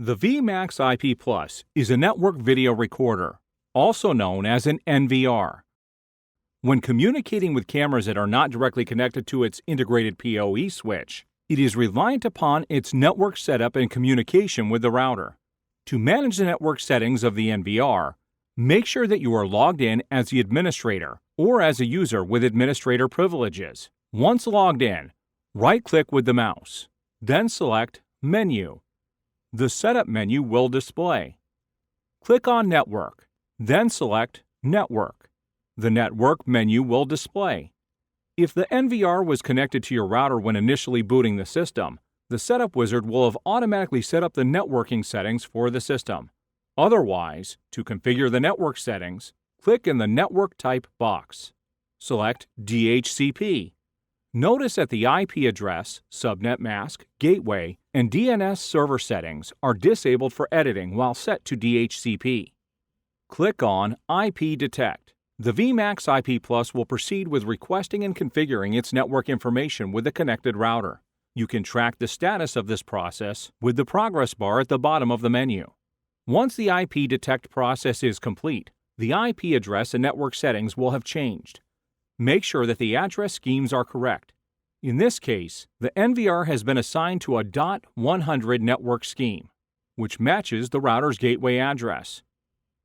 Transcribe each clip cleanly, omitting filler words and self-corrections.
The VMAX IP Plus is a network video recorder, also known as an NVR. When communicating with cameras that are not directly connected to its integrated PoE switch, it is reliant upon its network setup and communication with the router. To manage the network settings of the NVR, make sure that you are logged in as the administrator or as a user with administrator privileges. Once logged in, right-click with the mouse, then select Menu. The Setup menu will display. Click on Network, then select Network. The Network menu will display. If the NVR was connected to your router when initially booting the system, the Setup Wizard will have automatically set up the networking settings for the system. Otherwise, to configure the network settings, click in the Network Type box. Select DHCP. Notice that the IP address, subnet mask, gateway, and DNS server settings are disabled for editing while set to DHCP. Click on IP Detect. The VMAX IP Plus will proceed with requesting and configuring its network information with the connected router. You can track the status of this process with the progress bar at the bottom of the menu. Once the IP Detect process is complete, the IP address and network settings will have changed. Make sure that the address schemes are correct. In this case, the NVR has been assigned to a .100 network scheme, which matches the router's gateway address.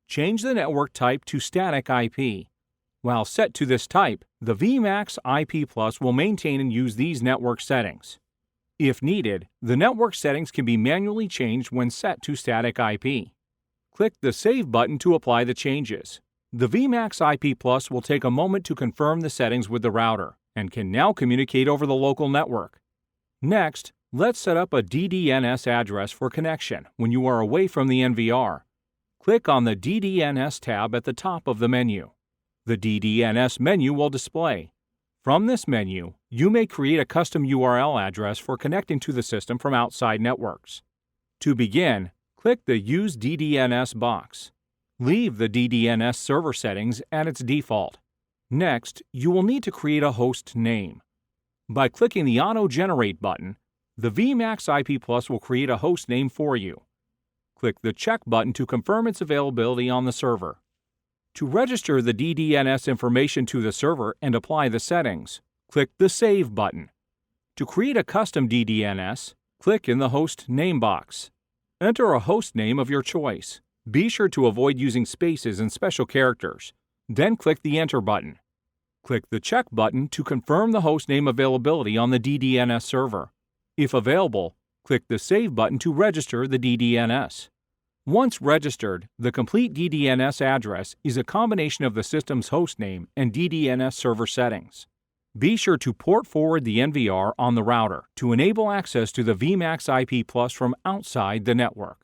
Change the network type to static IP. While set to this type, the VMAX IP Plus will maintain and use these network settings. If needed, the network settings can be manually changed when set to static IP. Click the Save button to apply the changes. The VMAX IP Plus will take a moment to confirm the settings with the router and can now communicate over the local network. Next, let's set up a DDNS address for connection when you are away from the NVR. Click on the DDNS tab at the top of the menu. The DDNS menu will display. From this menu, you may create a custom URL address for connecting to the system from outside networks. To begin, click the Use DDNS box. Leave the DDNS server settings at its default. Next, you will need to create a host name. By clicking the Auto Generate button, the VMAX IP Plus will create a host name for you. Click the Check button to confirm its availability on the server. To register the DDNS information to the server and apply the settings, click the Save button. To create a custom DDNS, click in the Host Name box. Enter a host name of your choice. Be sure to avoid using spaces and special characters. Then click the Enter button. Click the Check button to confirm the hostname availability on the DDNS server. If available, click the Save button to register the DDNS. Once registered, the complete DDNS address is a combination of the system's hostname and DDNS server settings. Be sure to port forward the NVR on the router to enable access to the VMAX IP Plus from outside the network.